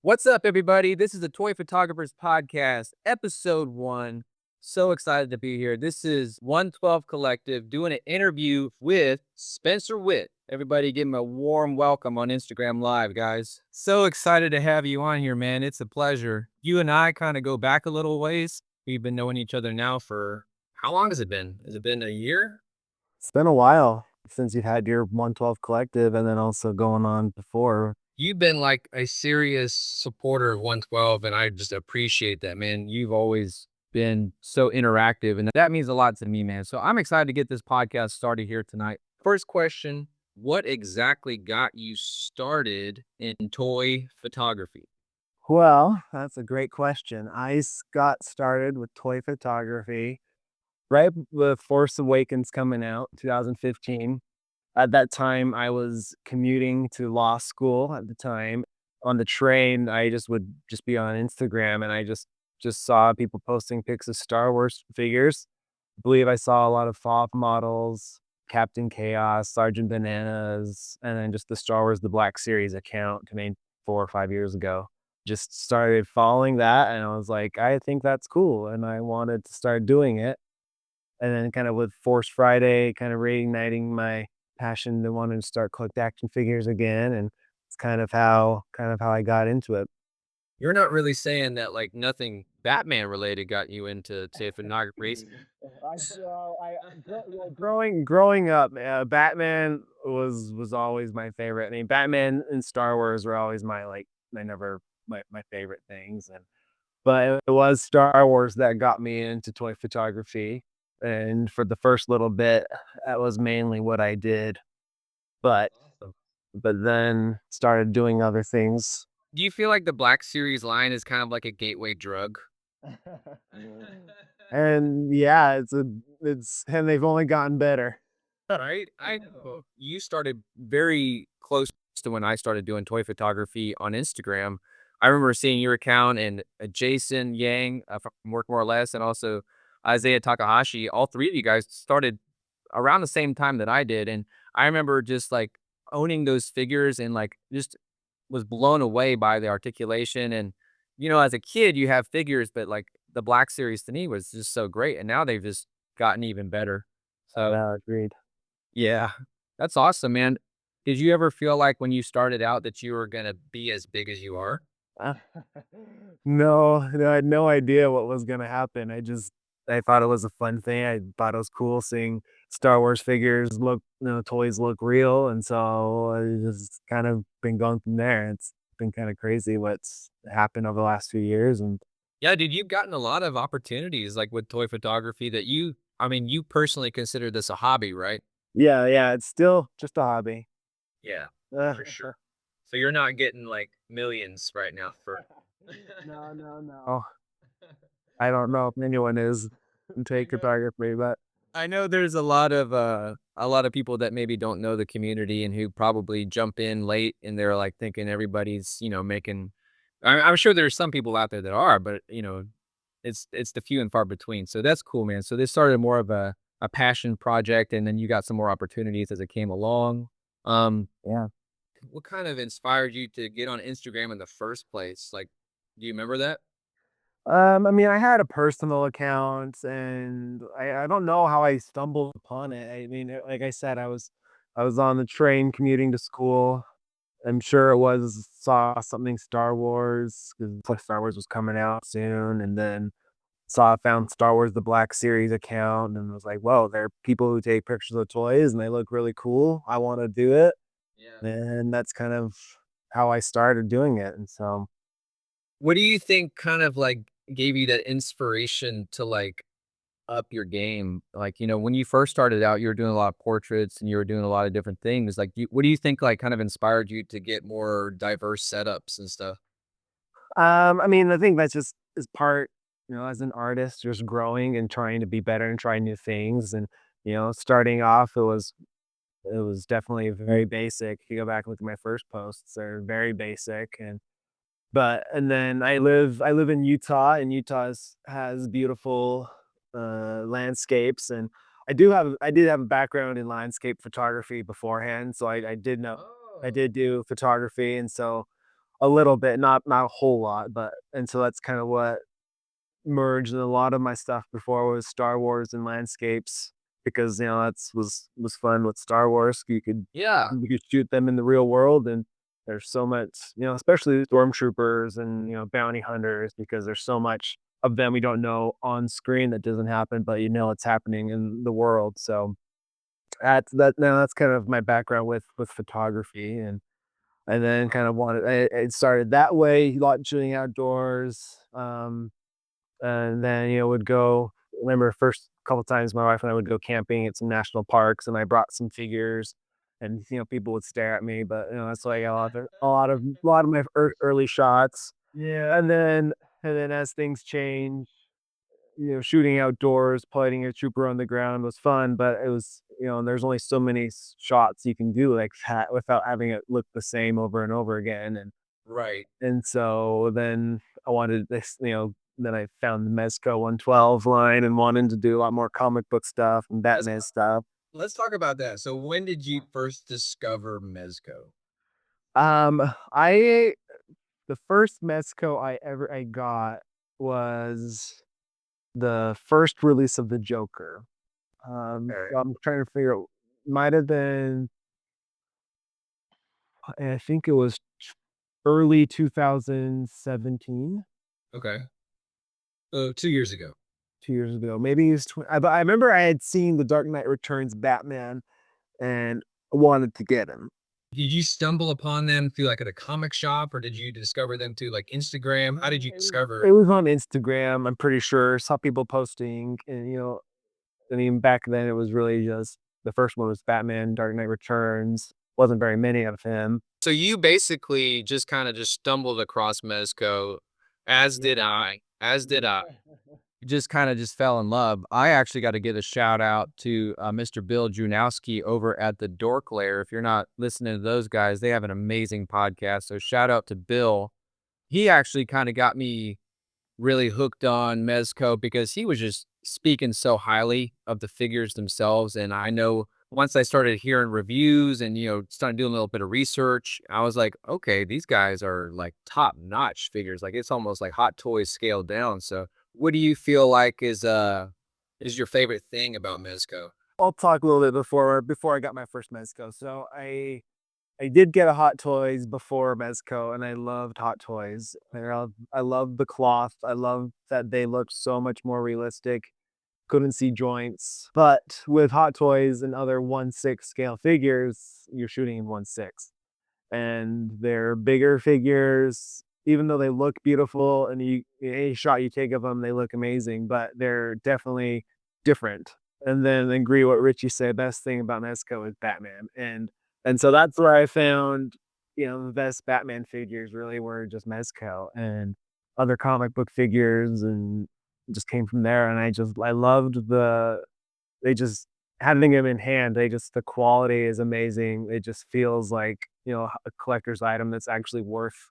What's up, everybody? This is the Toy Photographers Podcast, episode 1. So excited to be here. This is 112 Collective doing an interview with Spencer Witt. Everybody give him a warm welcome on Instagram Live, guys. So excited to have you on here, man. It's a pleasure. You and I kind of go back a little ways. We've been knowing each other now for how long has it been? Has it been a year? It's been a while since you've had your 112 collective and then also going on before. You've been like a serious supporter of 112, and I just appreciate that, man. You've always been so interactive, and that means a lot to me, man. So I'm excited to get this podcast started here tonight. First question: what exactly got you started in toy photography? Well, that's a great question. Got started with toy photography right with Force Awakens coming out, 2015. At that time, I was commuting to law school at the time. On the train, I would just be on Instagram and I just saw people posting pics of Star Wars figures. I believe I saw a lot of FOB models, Captain Chaos, Sergeant Bananas, and then just the Star Wars The Black Series account made 4 or 5 years ago. Just started following that and I was like, "I think that's cool," and I wanted to start doing it. And then kind of with Force Friday kind of reigniting my passion to wanting to start collect action figures again, and it's kind of how I got into it. You're not really saying that like nothing Batman related got you into say photography. Growing up, Batman was always my favorite. I mean, Batman and Star Wars were always my favorite things, and but it was Star Wars that got me into toy photography, and for the first little bit, that was mainly what I did. But Awesome. but then started doing other things. Do you feel like the Black Series line is kind of like a gateway drug? And yeah, it's and they've only gotten better. Right? I know. You started very close to when I started doing toy photography on Instagram. I remember seeing your account and Jason Yang from Work More or Less, and also Isaiah Takahashi. All three of you guys started around the same time that I did. And I remember just like owning those figures and like just was blown away by the articulation. And, as a kid, you have figures, but like the Black Series to me was just so great. And now they've just gotten even better. So, Agreed. yeah, that's awesome, man. Did you ever feel like when you started out that you were gonna be as big as you are? Uh, no, I had no idea what was gonna happen. I thought it was a fun thing. I thought it was cool seeing Star Wars figures toys look real, and so I just kind of been going from there. It's been kind of crazy what's happened over the last few years, and Yeah, dude, you've gotten a lot of opportunities like with toy photography that you personally consider this a hobby, right? yeah, it's still just a hobby. Yeah, Uh, for sure. So you're not getting like millions right now for no. I don't know if anyone is in I take know. photography, but I know there's a lot of people that maybe don't know the community and who probably jump in late and they're like thinking everybody's, making I'm sure there's some people out there that are, but it's the few and far between. So that's cool, man. So this started more of a passion project and then you got some more opportunities as it came along. Um, yeah. what kind of inspired you to get on Instagram in the first place? Like, do you remember that? I mean, I had a personal account, and I don't know how I stumbled upon it. I mean, like I said, I was on the train commuting to school. I'm sure it was saw something Star Wars because Star Wars was coming out soon, and then found Star Wars the Black Series account, and was like, "Whoa, there are people who take pictures of toys, and they look really cool. I want to do it." Yeah. And that's kind of how I started doing it, and so What do you think kind of like gave you that inspiration to like up your game? Like, when you first started out, you were doing a lot of portraits and you were doing a lot of different things. Like, what do you think like kind of inspired you to get more diverse setups and stuff? I mean, I think that's just is part, as an artist, just growing and trying to be better and try new things. And, starting off, it was definitely very basic. If you go back and look at my first posts, they're very basic. And then I live in Utah, and has beautiful landscapes, and I did have a background in landscape photography beforehand, so I did know I Oh. did do photography, and so a little bit, not a whole lot, but and so that's kind of what merged. And a lot of my stuff before was Star Wars and landscapes because that's was fun with Star Wars. Yeah. You could shoot them in the real world, and there's so much, especially stormtroopers and bounty hunters, because there's so much of them we don't know on screen that doesn't happen, but it's happening in the world. So that's kind of my background with photography, and then kind of wanted it started that way, a lot shooting outdoors. And then would go. Remember first couple times my wife and I would go camping at some national parks, and I brought some figures, and people would stare at me, but that's why I got a lot of my early shots. Yeah, and then as things change, shooting outdoors, putting a trooper on the ground was fun, but it was, there's only so many shots you can do like that without having it look the same over and over again. Right. And so then I wanted this, then I found the Mezco 112 line and wanted to do a lot more comic book stuff and Let's Batman stuff. let's talk about that. So when did you first discover Mezco? I the first Mezco I got was the first release of the Joker. Okay. So I'm trying to figure out, might have been, I think it was early 2017. Okay. 2 years ago. 2 years ago, maybe it's. But I remember I had seen the Dark Knight Returns Batman and wanted to get him. Did you stumble upon them through like at a comic shop or did you discover them through like Instagram? How did you It discover? was on Instagram, I'm pretty sure. Saw people posting, and I mean, back then it was really just the first one was Batman Dark Knight Returns. Wasn't very many of him. So you basically just kind of just stumbled across Mezco, as Yeah. did I. As did I. Just kind of just fell in love. I actually got to give a shout out to Mr. Bill Junowski over at the Dork Lair. If you're not listening to those guys, they have an amazing podcast. So shout out to Bill. He actually kind of got me really hooked on Mezco because he was just speaking so highly of the figures themselves. And I know once I started hearing reviews and, started doing a little bit of research, I was like, okay, these guys are like top notch figures. Like it's almost like Hot Toys scaled down. So what do you feel like is your favorite thing about Mezco? I'll talk a little bit before I got my first Mezco. So I did get a Hot Toys before Mezco, and I loved Hot Toys. I love the cloth. I love that they looked so much more realistic. Couldn't see joints. But with Hot Toys and other 1/6 scale figures, you're shooting in 1/6. And they're bigger figures, even though they look beautiful and any shot you take of them, they look amazing, but they're definitely different. And then agree what Richie said, best thing about Mezco is Batman. And so that's where I found, the best Batman figures really were just Mezco, and other comic book figures, and just came from there. And I loved they just having them in hand, the quality is amazing. It just feels like, a collector's item that's actually worth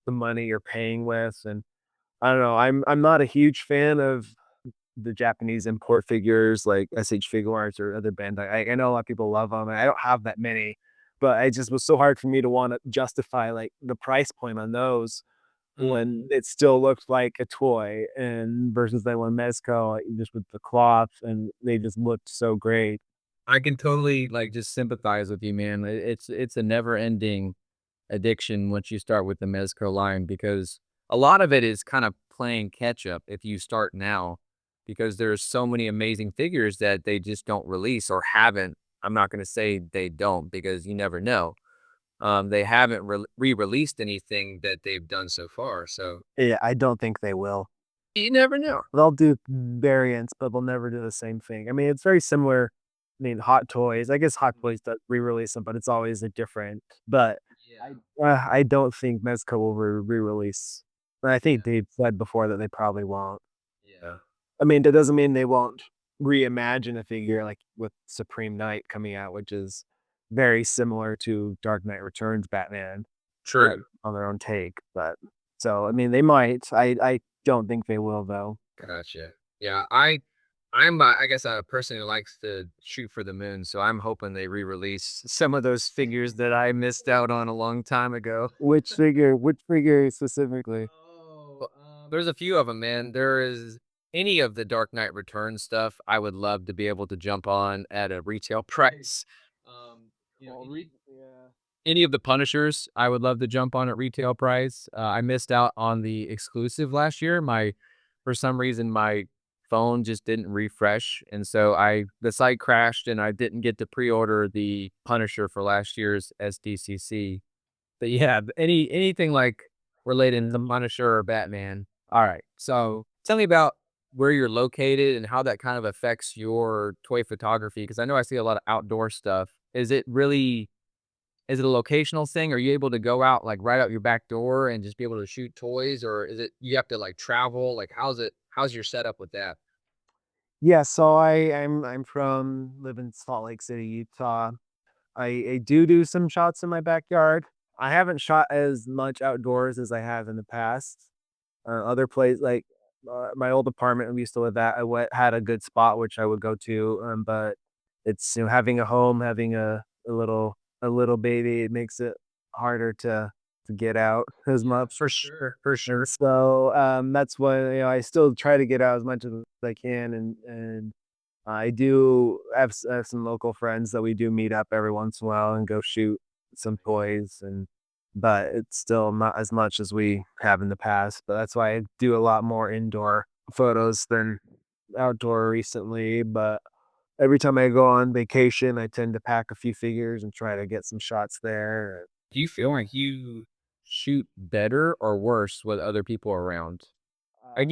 the money you're paying with. And I don't know, I'm not a huge fan of the Japanese import figures like SH Figure Arts or other Bandai. I know a lot of people love them, and I don't have that many, but it just was so hard for me to wanna justify, like, the price point on those when it still looked like a toy, and versus that one Mezco, like, just with the cloth, and they just looked so great. I can totally like just sympathize with you, man. It's a never ending addiction once you start with the Mezco line because a lot of it is kind of playing catch up if you start now because there's so many amazing figures that they just don't release or haven't. I'm not going to say they don't because you never know. They haven't re-released anything that they've done so far, so Yeah, I don't think they will. you never know. They'll do variants, but they'll never do the same thing. I mean, it's very similar. I mean, Hot Toys, I guess Hot Toys does re-release them, but it's always a different. But Yeah, I don't think Mezco will re-release. And I think yeah, they've said before that they probably won't. yeah. I mean, that doesn't mean they won't reimagine a figure like with Supreme Knight coming out, which is very similar to Dark Knight Returns Batman, but True. on their own take. But so I mean, they might. I don't think they will though. Gotcha. Yeah, I I guess, a person who likes to shoot for the moon, so I'm hoping they re-release some of those figures that I missed out on a long time ago. Which figure specifically? There's a few of them, man. There is any of the Dark Knight Returns stuff, I would love to be able to jump on at a retail price. Well, yeah. Any of the Punishers, I would love to jump on at retail price. I missed out on the exclusive last year. For some reason, my phone just didn't refresh, and so the site crashed, and I didn't get to pre-order the Punisher for last year's SDCC. But yeah, anything like related to the Punisher or Batman. All right, so tell me about where you're located and how that kind of affects your toy photography. Because I know I see a lot of outdoor stuff. Is it a locational thing? Are you able to go out, like, right out your back door and just be able to shoot toys, or is it you have to, like, travel? Like, how's your setup with that? Yeah, so I'm from live in Salt Lake City, Utah. I do some shots in my backyard. I haven't shot as much outdoors as I have in the past. Other place like my old apartment we used to live at, had a good spot which I would go to, but it's having a home, having a little baby, it makes it harder to get out as Yeah, much. for sure, for sure. So that's why I still try to get out as much as I can, and I do have some local friends that we do meet up every once in a while and go shoot some toys and but it's still not as much as we have in the past. But that's why I do a lot more indoor photos than outdoor recently. But every time I go on vacation, I tend to pack a few figures and try to get some shots there. Do you feel like you shoot better or worse with other people around? Do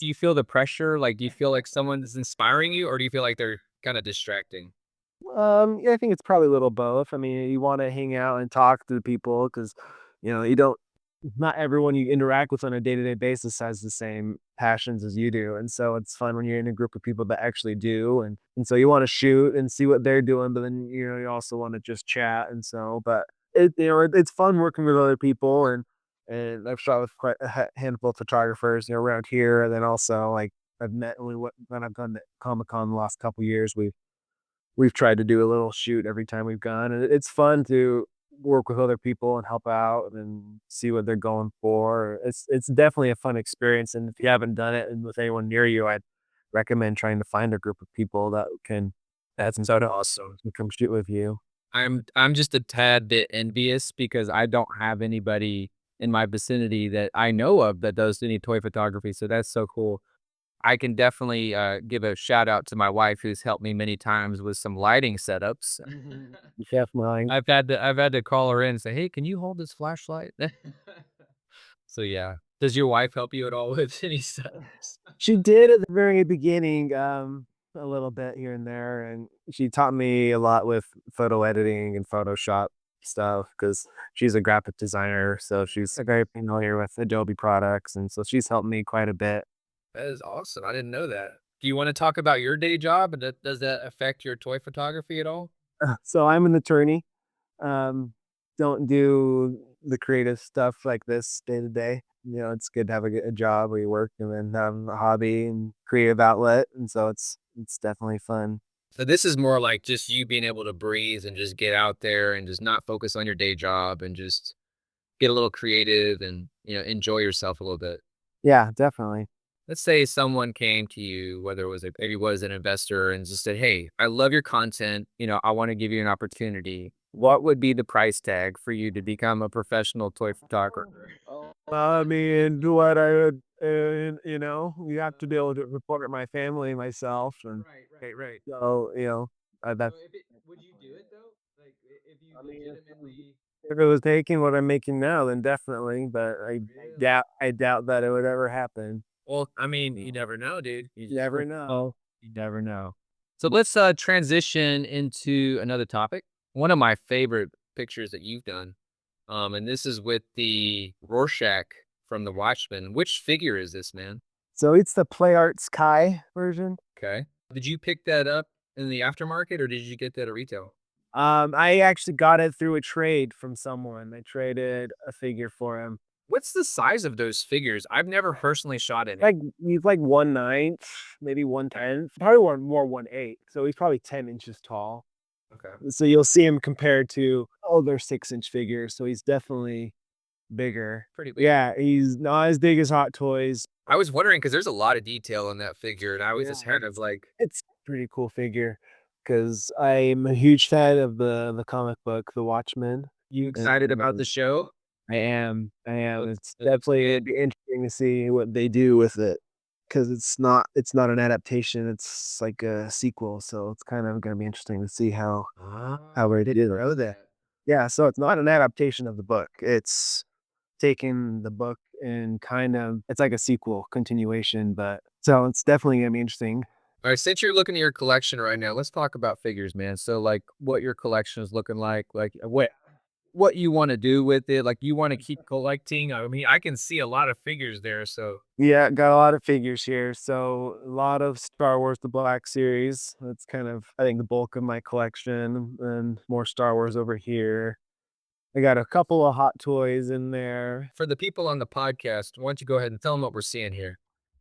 you feel the pressure? Like, do you feel like someone's inspiring you, or do you feel like they're kinda distracting? Yeah, I think it's probably a little both. I mean, you wanna hang out and talk to the people because you don't not everyone you interact with on a day-to-day basis has the same passions as you do, and so it's fun when you're in a group of people that actually do, and so you wanna shoot and see what they're doing, but then, you also wanna just chat, and so but it's fun working with other people, and I've shot with quite a handful of photographers, around here, and then also, like, I've met when I've gone to Comic-Con the last couple years, we've tried to do a little shoot every time we've gone, and it's fun to work with other people and help out and see what they're going for. It's definitely a fun experience, and if you haven't done it and with anyone near you, I'd recommend trying to find a group of people that can That's so awesome. come shoot with you. I'm just a tad bit envious because I don't have anybody in my vicinity that I know of that does any toy photography, so that's so cool. I can definitely, give a shout out to my wife who's helped me many times with some lighting setups. Definitely. I've had to call her in and say, "Hey, can you hold this flashlight?" So, yeah. Does your wife help you at all with any setups? She did at the very beginning, a little bit here and there, and she taught me a lot with photo editing and Photoshop stuff because she's a graphic designer, so she's very familiar with Adobe products, and so she's helped me quite a bit. That is awesome, I didn't know that. Do you wanna talk about your day job, and does that affect your toy photography at all? So I'm an attorney. Um, don't do the creative stuff like this day to day. It's good to have a job where you work and then have a hobby and creative outlet, and so it's definitely fun. So this is more like just you being able to breathe and just get out there and just not focus on your day job and just get a little creative and, enjoy yourself a little bit. Yeah, definitely. Let's say someone came to you, whether it was maybe was an investor and just said, "Hey, I love your content. I want to give you an opportunity." What would be the price tag for you to become a professional toy photographer? I mean, do what I would, you have to be able to report my family, myself, and Right, right, right. so So that's. would you do it though? Like if you I mean, legitimately if it was making what I'm making now, then definitely, but really? I doubt that it would ever happen. Well, I mean, you never know, dude. You You just never know. you never know. So let's transition into another topic. One of my favorite pictures that you've done, and this is with the Rorschach from The Watchmen. Which figure is this, man? So it's the Play Arts Kai version. Okay. Did you pick that up in the aftermarket or did you get that at retail? I actually got it through a trade from someone. I traded a figure for him. What's the size of those figures? I've never personally shot any. Like, he's like 1/9, maybe 1/10, probably more 1/8, so he's probably 10 inches tall. Okay. So you'll see him compared to other 6-inch figures, so he's definitely bigger. Pretty big. Yeah, he's not as big as Hot Toys. I was wondering because there's a lot of detail in that figure, and I was just Yeah, kind of like, it's a pretty cool figure because 'cause I'm a huge fan of the comic book, The Watchmen. "You excited about the show?" I am. It's That's definitely good. it'd be interesting to see what they do with it because it's not an adaptation, it's like a sequel, so it's kind of gonna be interesting to see how I they didn't did know that. that. Yeah, so it's not an adaptation of the book, it's taking the book and kind of it's like a sequel, continuation, but so it's definitely gonna be interesting. Alright, since you're looking at your collection right now, let's talk about figures, man. So, like, what your collection is looking like, what you wanna do with it, like, you wanna keep collecting? I mean, I can see a lot of figures there, so Yeah, got a lot of figures here. So a lot of Star Wars The Black Series. That's kind of I think the bulk of my collection and more Star Wars over here. I got a couple of Hot Toys in there. for the people on the podcast, why don't you go ahead and tell them what we're seeing here?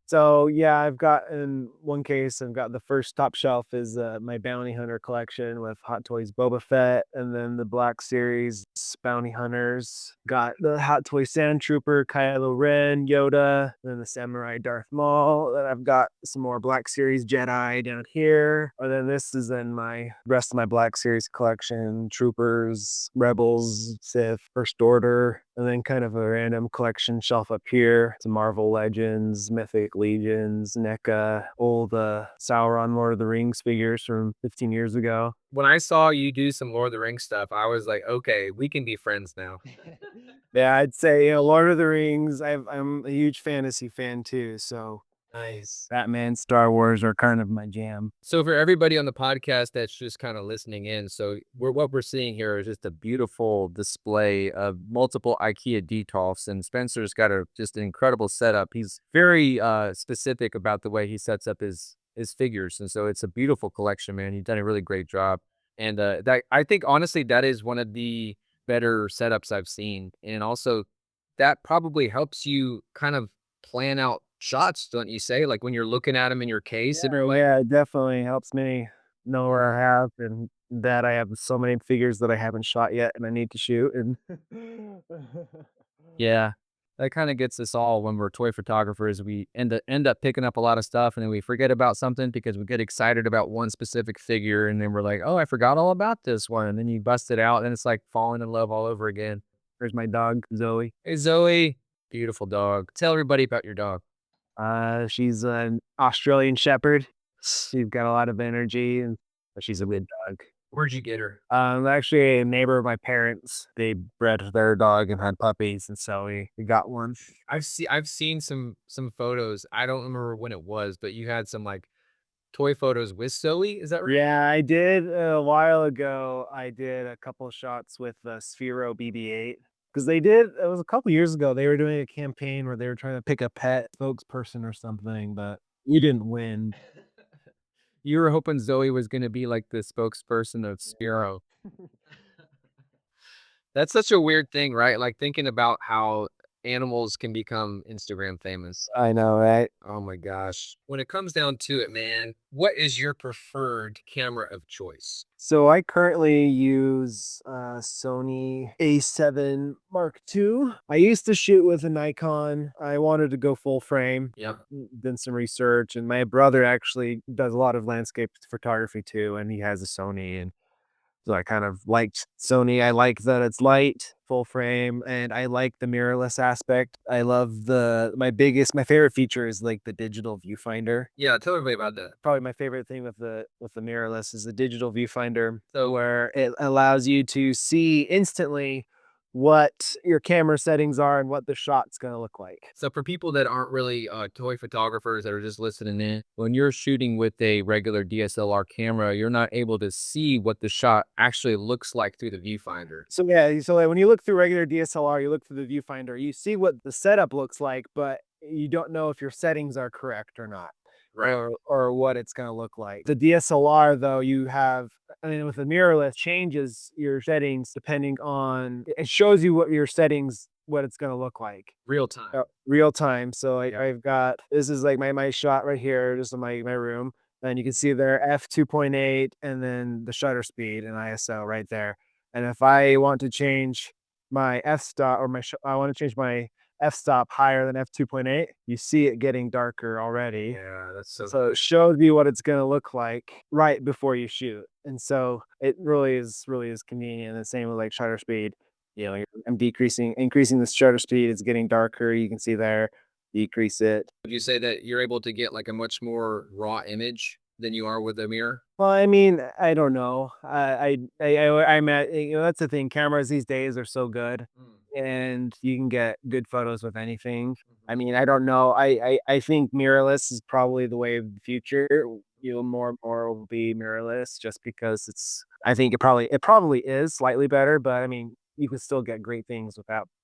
So yeah, I've got in one case, I've got the first top shelf is my Bounty Hunter collection with Hot Toys Boba Fett, and then the Black Series Bounty Hunters. Got the Hot Toy Sand Trooper, Kylo Ren, Yoda, then the Samurai Darth Maul. Then I've got some more Black Series Jedi down here. And then this is in my rest of my Black Series collection: Troopers, Rebels, Sith, First Order, and then kind of a random collection shelf up here. Some Marvel Legends, Mythic Legions, NECA, old Sauron Lord of the Rings figures from 15 years ago. When I saw you do some Lord of the Rings stuff, I was like, "Okay, we can be friends now." Yeah, I'd say, Lord of the Rings, I'm a huge fantasy fan too, so Nice. Batman, Star Wars are kind of my jam. So for everybody on the podcast that's just kinda listening in, so what we're seeing here is just a beautiful display of multiple IKEA detolfs, and Spencer's got just an incredible setup. He's very, specific about the way he sets up his figures, and so it's a beautiful collection, man. You've done a really great job, and, that I think honestly, that is one of the better setups I've seen, and also that probably helps you kind of plan out shots, don't you say? Like, when you're looking at them in your case, Yeah, yeah, it definitely helps me know where I have and that I have so many figures that I haven't shot yet and I need to shoot and yeah, that kinda gets us all when we're toy photographers. We end up picking up a lot of stuff, and then we forget about something because we get excited about one specific figure, and then we're like, "Oh, I forgot all about this one," and then you bust it out, and it's like falling in love all over again. there's my dog, Zoe. Hey, Zoe. Beautiful dog. Tell everybody about your dog. She's an Australian Shepherd. She's got a lot of energy and but she's a good dog. Where'd you get her? Actually a neighbor of my parents. They bred their dog and had puppies, and so we got one. I've seen some photos. I don't remember when it was, but you had some, like, toy photos with Zoe, is that right? Yeah, I did a while ago. I did a couple shots with the Sphero BB-8 because they did. It was a couple years ago. They were doing a campaign where they were trying to pick a pet spokesperson or something, but you didn't win. You were hoping Zoe was gonna be, like, the spokesperson of Spiro. That's such a weird thing, right? Like, thinking about how animals can become Instagram famous. I know, right? Oh my gosh. When it comes down to it, man, what is your preferred camera of choice? So I currently use Sony A7 Mark II. I used to shoot with a Nikon. I wanted to go full frame. Yep. Did some research, and my brother actually does a lot of landscape photography too, and he has a Sony, and so I kind of liked Sony. I like that it's light, full frame, and I like the mirrorless aspect. I love my favorite feature is like the digital viewfinder. Yeah, tell everybody about that. Probably my favorite thing with the mirrorless is the digital viewfinder, So, where it allows you to see instantly what your camera settings are and what the shot's gonna look like. so for people that aren't really toy photographers that are just listening in, when you're shooting with a regular DSLR camera, you're not able to see what the shot actually looks like through the viewfinder. So yeah, so like when you look through regular DSLR, you look through the viewfinder, you see what the setup looks like, but you don't know if your settings are correct or not. Right. or what it's gonna look like. The DSLR though, you have I mean, with the mirrorless changes your settings depending on it shows you what your settings what it's gonna look like. Real time. Real time. So Yeah. I've got this is like my shot right here, just in my room. And you can see there f2.8 and then the shutter speed and ISO right there. And if I want to change my f-stop or I want to change my f-stop higher than f2.8, you see it getting darker already. Yeah, that's so So cool. it shows you what it's gonna look like right before you shoot. And so it really is convenient. The same with like shutter speed. You know, I'm increasing the shutter speed, it's getting darker. You can see there, decrease it. Would you say that you're able to get like a much more raw image than you are with a mirror? Well, I mean, I don't know. I'm at, that's the thing. Cameras these days are so good, Mm, and you can get good photos with anything. I mhm. mean, I don't know. I think mirrorless is probably the way of the future. More and more will be mirrorless, just because I think it probably is slightly better, but I mean, you can still get great things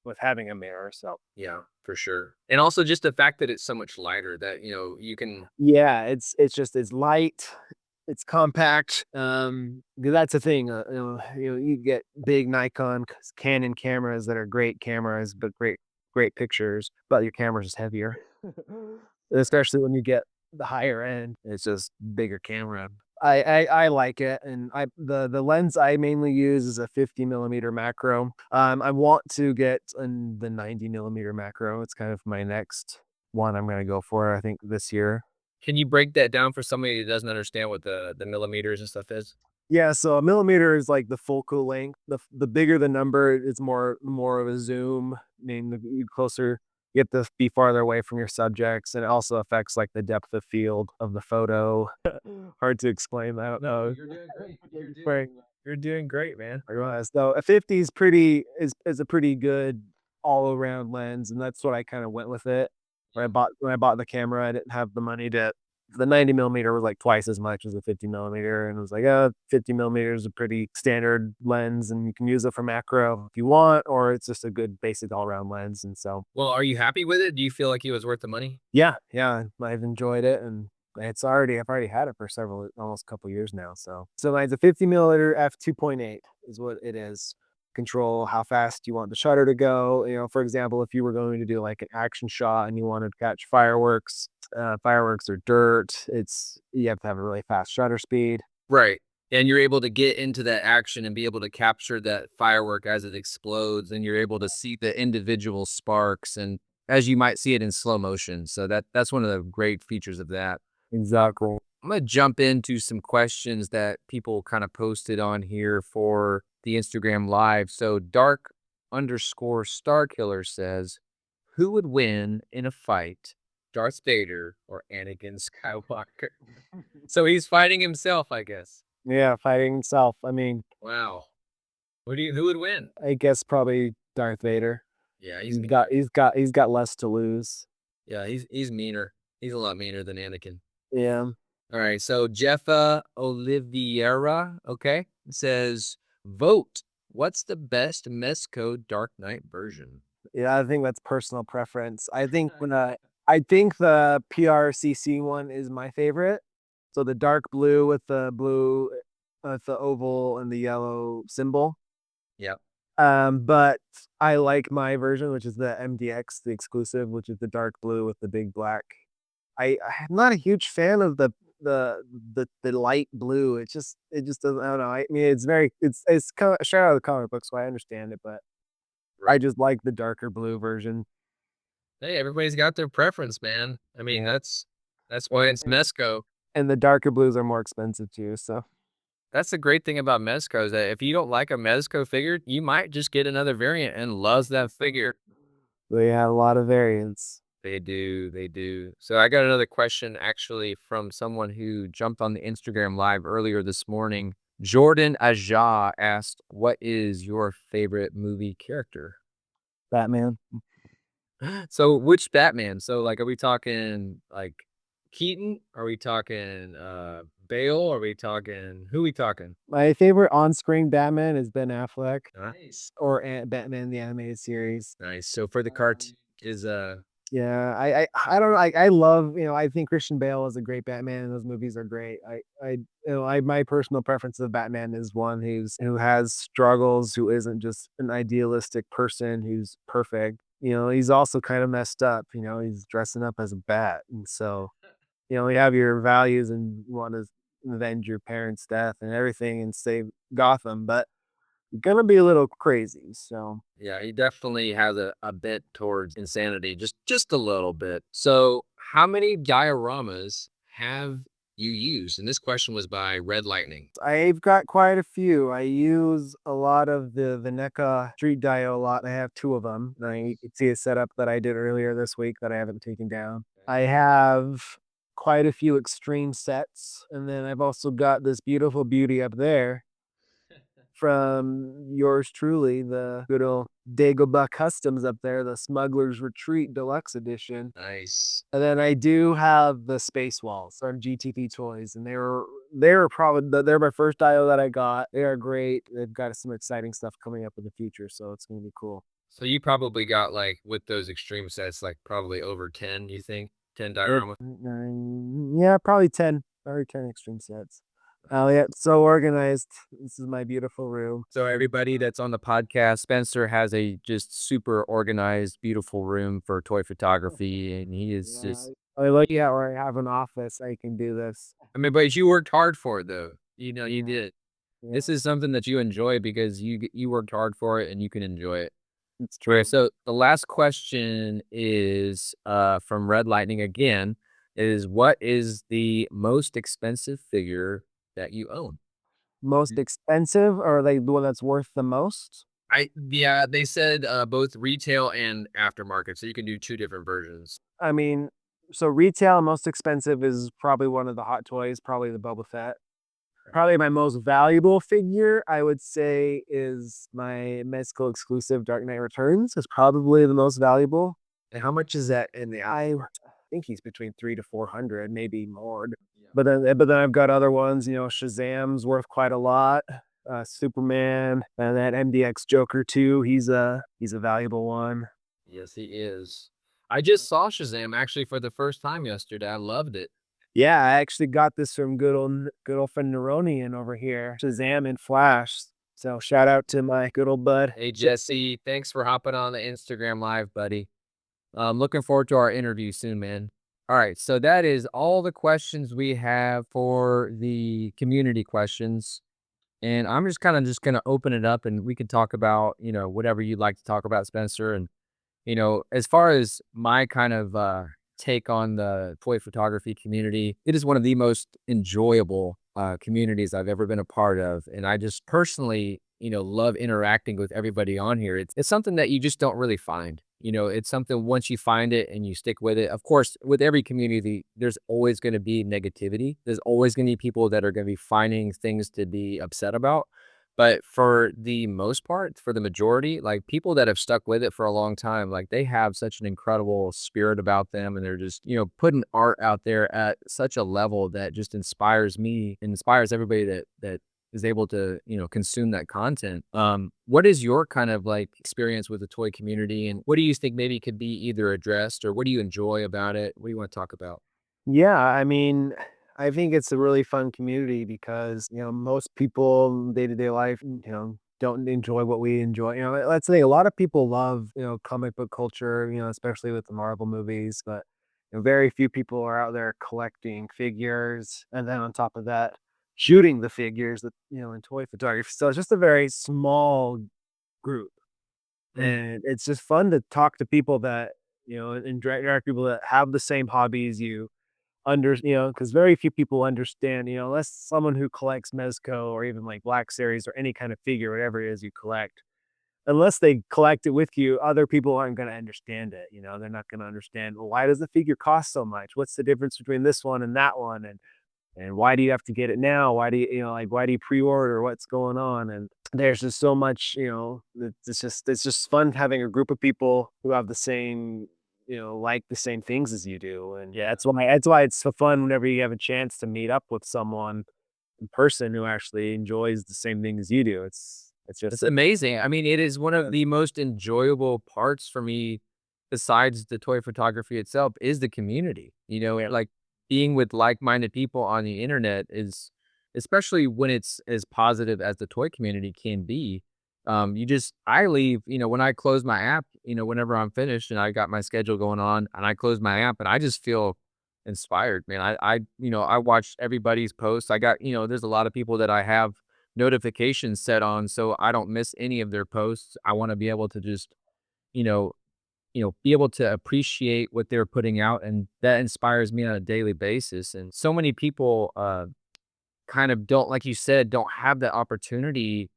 with having a mirror. So Yeah, for sure. And also just the fact that it's so much lighter that, you can. yeah, it's light, it's compact. 'Cause that's the thing. You get big Nikon, Canon cameras that are great cameras, but great pictures, but your camera's just heavier. Especially when you get the higher end, it's just bigger camera. I like it, and the lens I mainly use is a 50 millimeter macro. I want to get the 90 millimeter macro. It's kind of my next one I'm gonna go for, I think, this year. Can you break that down for somebody that doesn't understand what the millimeters and stuff is? Yeah, so a millimeter is like the focal length. The bigger the number, it's more of a zoom. I mean, the closer you get to be farther away from your subjects, and it also affects like the depth of field of the photo. Hard to explain. I don't No, know. you're doing great. Very You're doing great, man. so a 50 is a pretty good all around lens, and that's what I kind of went with it. Yeah. When I bought the camera, I didn't have the money to the 90 millimeter was like twice as much as a 50 millimeter. And it was like, 50 millimeter is a pretty standard lens and you can use it for macro if you want, or it's just a good basic all around lens. And so, Well, are you happy with it? Do you feel like it was worth the money? yeah, I've enjoyed it. And I've already had it for almost a couple years now. So it's a 50 milliliter f2.8 is what it is. Control how fast you want the shutter to go. For example, if you were going to do like an action shot and you wanted to catch fireworks or dirt, you have to have a really fast shutter speed. Right. And you're able to get into that action and be able to capture that firework as it explodes, and you're able to see the individual sparks and as you might see it in slow motion. So that's one of the great features of that. Exactly. I'm gonna jump into some questions that people kind of posted on here for the Instagram live. So dark_star killer says, who would win in a fight, Darth Vader or Anakin Skywalker? So he's fighting himself, I guess. Yeah, fighting himself. I mean, Wow. Who would win? I guess probably Darth Vader. Yeah, he's meaner. He's got less to lose. Yeah, he's meaner. He's a lot meaner than Anakin. Yeah. All right, so Jeffa Oliveira, okay, says, vote. What's the best Mezco Dark Knight version? Yeah, I think that's personal preference. I think the PRCC one is my favorite. So the dark blue with the oval and the yellow symbol. Yep. But I like my version, which is the MDX, the exclusive, which is the dark blue with the big black. I'm not a huge fan of the light blue. It just doesn't. I don't know. I mean, it's kind of straight out of the comic book, so I understand it, but I Right. just like the darker blue version. Hey, everybody's got their preference, man. I mean, Yeah, that's why it's Mezco. and the darker blues are more expensive too. So That's the great thing about Mezco is that if you don't like a Mezco figure, you might just get another variant and loves that figure. they have a lot of variants. They do, they do. So I got another question actually from someone who jumped on the Instagram live earlier this morning. Jordan Aja asked, "What is your favorite movie character?" Batman. So which Batman? So like, are we talking like Keaton? Are we talking Bale? Are we talking who we talking? My favorite on-screen Batman is Ben Affleck Nice, or Batman the animated series. nice. So for the cart is Yeah, I don't know, I love, I think Christian Bale is a great Batman, and those movies are great. My personal preference of Batman is one who has struggles, who isn't just an idealistic person who's perfect. He's also kind of messed up, he's dressing up as a bat, and so, you have your values and you wanna avenge your parents' death and everything and save Gotham, but you're gonna be a little crazy, so Yeah, he definitely has a bit towards insanity, just a little bit. So, how many dioramas have you used? And this question was by Red Lightning. I've got quite a few. I use a lot of the NECA street dio a lot. I have 2 of them. You can see a setup that I did earlier this week that I haven't taken down. I have quite a few extreme sets, and then I've also got this beautiful beauty up there from yours truly, the good old Dagobah Customs up there, the Smuggler's Retreat Deluxe Edition. Nice. And then I do have the Space Walls from GTP Toys, and they're probably they're my first dio that I got. They are great. They've got some exciting stuff coming up in the future, so it's gonna be cool. So you probably got like with those extreme sets, like probably over 10, you think? 10 It dioramas? yeah, probably 10 extreme sets. Oh yeah, so organized. This is my beautiful room. So everybody that's on the podcast, Spencer has a just super organized, beautiful room for toy photography, and he is Yeah, just. I look at where I have an office. I can do this. I mean, but you worked hard for it, though. You Yeah, did. yeah, This is something that you enjoy because you worked hard for it and you can enjoy it. it's Okay, true. so the last question is from Red Lightning again. Is what is the most expensive figure that you own? Most expensive, or like the one that's worth the most? Yeah, they said both retail and aftermarket, so you can do two different versions. I mean, so retail most expensive is probably one of the Hot Toys, probably the Boba Fett. Probably my most valuable figure, I would say, is my Mezco exclusive Dark Knight Returns. Is probably the most valuable. And how much is that in the I think he's between 3 to 400, maybe more. Yeah. But then I've got other ones, Shazam's worth quite a lot. Superman and that MDX Joker too. He's a valuable one. Yes, he is. I just saw Shazam actually for the first time yesterday. I loved it. Yeah, I actually got this from good old friend Neronian over here, Shazam and Flash. So shout out to my good old bud. Hey Jesse, thanks for hopping on the Instagram live, buddy. Looking forward to our interview soon, man. All right, so that is all the questions we have for the community questions. And I'm just kind of just gonna open it up and we can talk about, whatever you'd like to talk about, Spencer. And as far as my kind of take on the toy photography community, it is one of the most enjoyable communities I've ever been a part of. And I just personally, love interacting with everybody on here. It's something that you just don't really find. It's something once you find it and you stick with it. Of course, with every community, there's always going to be negativity. There's always going to be people that are going to be finding things to be upset about. But for the most part, for the majority, like people that have stuck with it for a long time, like they have such an incredible spirit about them and they're just, putting art out there at such a level that just inspires me, and inspires everybody that is able to, consume that content. What is your kind of like experience with the toy community, and what do you think maybe could be either addressed, or what do you enjoy about it? What do you want to talk about? Yeah, I mean, I think it's a really fun community because, most people day-to-day life, don't enjoy what we enjoy. Let's say a lot of people love, comic book culture, especially with the Marvel movies, but very few people are out there collecting figures. And then on top of that, shooting the figures that, in toy photography. So it's just a very small group. And it's just fun to talk to people that, and interact people that have the same hobbies you because very few people understand, unless someone who collects Mezco or even like Black Series or any kind of figure, whatever it is you collect, unless they collect it with you, other people aren't going to understand it. They're not going to understand, well, why does the figure cost so much? What's the difference between this one and that one? And why do you have to get it now? Why do like, why do you pre-order? What's going on? And there's just so much, it's just fun having a group of people who have the same, like the same things as you do. And yeah, that's why it's so fun whenever you have a chance to meet up with someone in person who actually enjoys the same things you do. It's It's just amazing. I mean, it is one of the most enjoyable parts for me besides the toy photography itself is the community, Yeah. like being with like-minded people on the internet is especially when it's as positive as the toy community can be. I leave, when I close my app, whenever I'm finished and I got my schedule going on and I close my app and I just feel inspired, man. I watch everybody's posts. There's a lot of people that I have notifications set on so I don't miss any of their posts. I want to be able to just, you know, be able to appreciate what they're putting out, and that inspires me on a daily basis. And so many people kind of don't, like you said, don't have that opportunity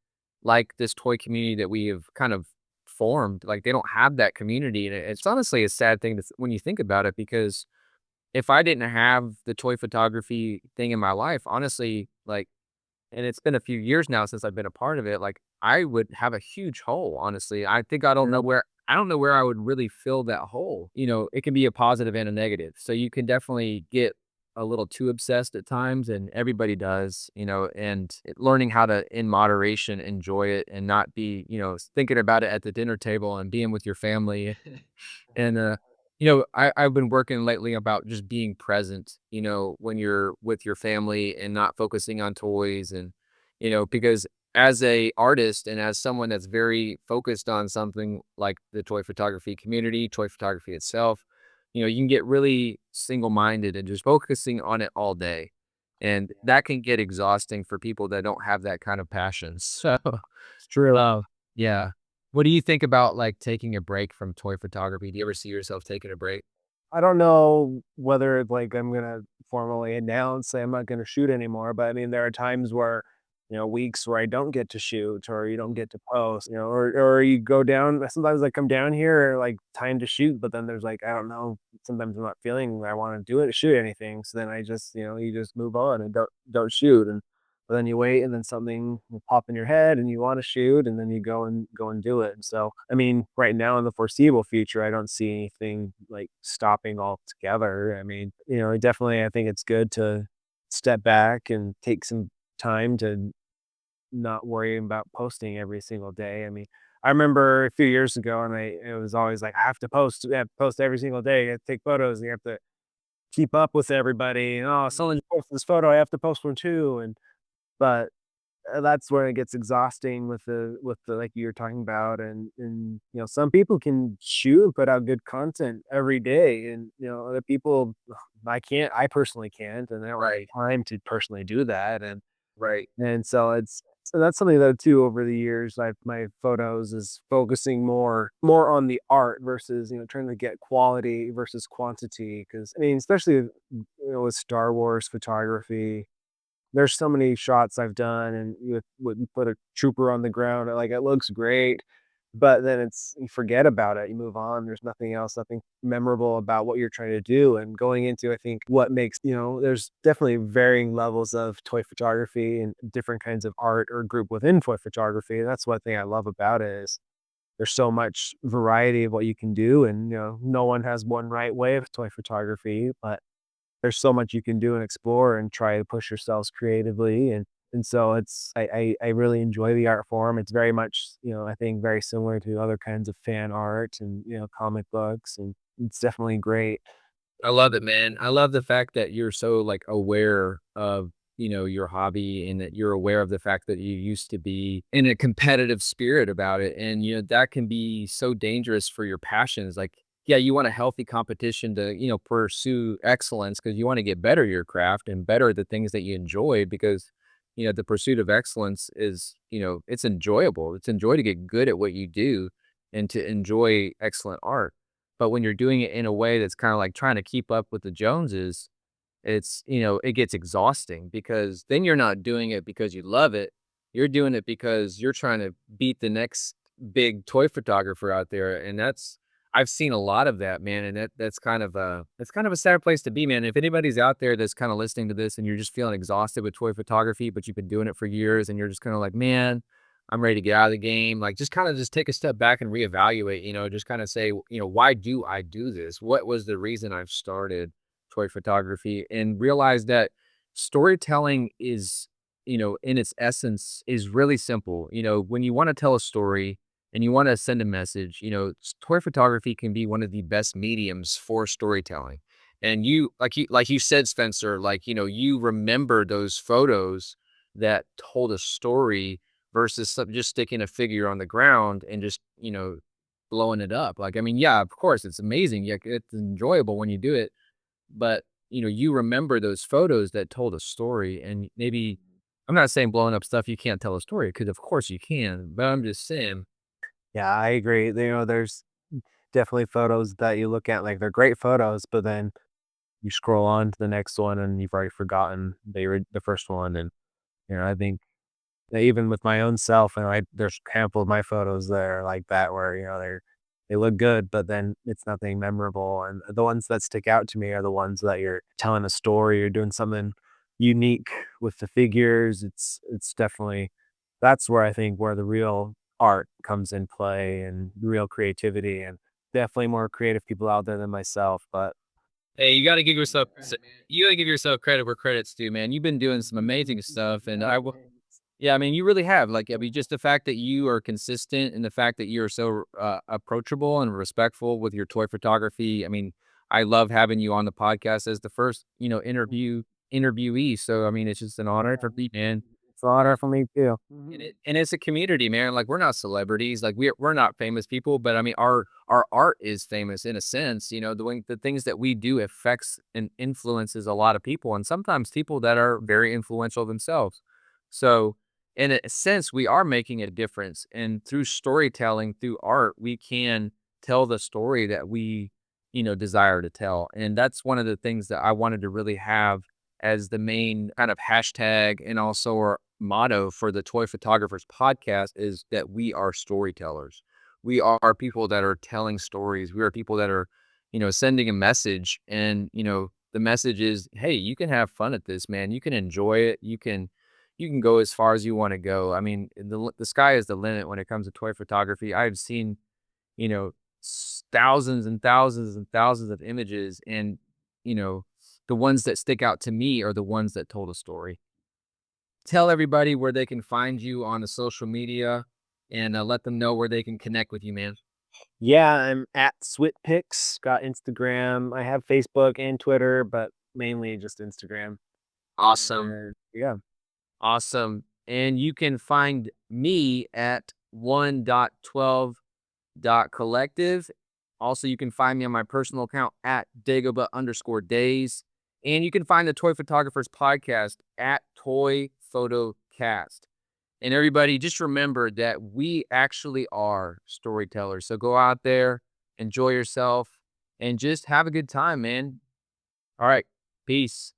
like this toy community that we have kind of formed. Like they don't have that community. And it's honestly a sad thing when you think about it, because if I didn't have the toy photography thing in my life, honestly, like, and it's been a few years now since I've been a part of it, like, I would have a huge hole, honestly. I don't know where I would really fill that hole. It can be a positive and a negative. So you can definitely get a little too obsessed at times, and everybody does, and learning how to, in moderation, enjoy it and not be, thinking about it at the dinner table and being with your family. And, I've been working lately about just being present, when you're with your family and not focusing on toys. And, because as a artist and as someone that's very focused on something like the toy photography community, toy photography itself, you can get really single-minded and just focusing on it all day. And that can get exhausting for people that don't have that kind of passion. So, It's true. yeah. What do you think about, like, taking a break from toy photography? Do you ever see yourself taking a break? I don't know whether, like, I'm gonna formally announce, say I'm not gonna shoot anymore, but I mean, there are times where, weeks where I don't get to shoot or you don't get to post, or you go down sometimes I come down here, like, time to shoot, but then there's, like, I don't know, sometimes I'm not feeling I wanna do it shoot anything, so then I just, you just move on and don't shoot, and but then you wait, and then something will pop in your head, and you wanna shoot, and then you go and do it, and so, I mean, right now in the foreseeable future, I don't see anything, like, stopping altogether. I mean, definitely I think it's good to step back and take some time to not worry about posting every single day. I mean, I remember a few years ago, and it was always like, "I have to post, I have to post every single day, you have to take photos, and you have to keep up with everybody, and, oh, someone posted this photo, I have to post one too," and but that's where it gets exhausting with the like you were talking about, and some people can shoot and put out good content every day, and other people, I personally can't, and I don't have Right, time to personally do that, right. and so that's something though too over the years, my photos is focusing more on the art versus trying to get quality versus quantity, because I mean especially with Star Wars photography, there's so many shots I've done, and you would put a trooper on the ground, and, like, it looks great, but then you forget about it, you move on, there's nothing else, nothing memorable about what you're trying to do, and going into, I think, what makes there's definitely varying levels of toy photography and different kinds of art or group within toy photography. That's one thing I love about it is there's so much variety of what you can do, and, no one has one right way of toy photography, but there's so much you can do and explore and try to push yourselves creatively, and so I really enjoy the art form. It's very much, I think very similar to other kinds of fan art and, comic books, and it's definitely great. I love it, man. I love the fact that you're so, like, aware of, your hobby, and that you're aware of the fact that you used to be in a competitive spirit about it. And, that can be so dangerous for your passions. Like, yeah, you want a healthy competition to, pursue excellence because you want to get better at your craft and better at the things that you enjoy, because, the pursuit of excellence is, it's enjoyable. It's enjoy to get good at what you do and to enjoy excellent art. But when you're doing it in a way that's kinda like trying to keep up with the Joneses, it gets exhausting, because then you're not doing it because you love it. You're doing it because you're trying to beat the next big toy photographer out there. And I've seen a lot of that, man. And that's kind of a sad place to be, man. If anybody's out there that's kind of listening to this and you're just feeling exhausted with toy photography, but you've been doing it for years and you're just kind of like, man, I'm ready to get out of the game. Like, just kind of just take a step back and reevaluate, just kind of say, why do I do this? What was the reason I've started toy photography? And realize that storytelling is, in its essence, is really simple. When you want to tell a story, and you want to send a message, toy photography can be one of the best mediums for storytelling. And like you said, Spencer, like, you remember those photos that told a story versus just sticking a figure on the ground and just, blowing it up. Like, I mean, yeah, of course, it's amazing. Yeah, it's enjoyable when you do it, but you remember those photos that told a story. And maybe I'm not saying blowing up stuff you can't tell a story, because of course you can, but I'm just saying. Yeah, I agree. There's definitely photos that you look at, like, they're great photos, but then you scroll on to the next one and you've already forgotten the first one. And, I think that even with my own self, there's a handful of my photos that are like that where, they look good, but then it's nothing memorable. And the ones that stick out to me are the ones that you're telling a story, you're doing something unique with the figures. It's definitely that's where I think where the real art comes in play and real creativity, and definitely more creative people out there than myself. But Hey, you gotta give yourself credit where credit's due, man. You've been doing some amazing stuff, and I will. Yeah, I mean, you really have. Like, I mean, just the fact that you are consistent and the fact that you're so approachable and respectful with your toy photography. I mean, I love having you on the podcast as the first, interviewee. So, I mean, it's just an honor for me, man. it's an honor for me too. And it's a community, man. Like, we're not celebrities. Like, we're not famous people, but I mean, our art is famous in a sense. The things that we do affects and influences a lot of people, and sometimes people that are very influential themselves. So, in a sense, we are making a difference. And through storytelling, through art, we can tell the story that we, desire to tell. And that's one of the things that I wanted to really have as the main kind of hashtag and also our motto for the Toy Photographers podcast is that we are storytellers. We are people that are telling stories. We are people that are, sending a message. And, the message is, hey, you can have fun at this, man. You can enjoy it. You can go as far as you want to go. I mean, the sky is the limit when it comes to toy photography. I've seen, you know, thousands and thousands and thousands of images, and, you know, the ones that stick out to me are the ones that told a story. Tell everybody where they can find you on the social media, and let them know where they can connect with you, man. Yeah, I'm at SwitPics, got Instagram. I have Facebook and Twitter, but mainly just Instagram. Awesome. Yeah. Awesome. And you can find me at 1.12.collective. Also, you can find me on my personal account at Dagobah_days. And you can find the Toy Photographers podcast at Toy Photocast. And everybody, just remember that we actually are storytellers. So go out there, enjoy yourself, and just have a good time, man. All right. Peace.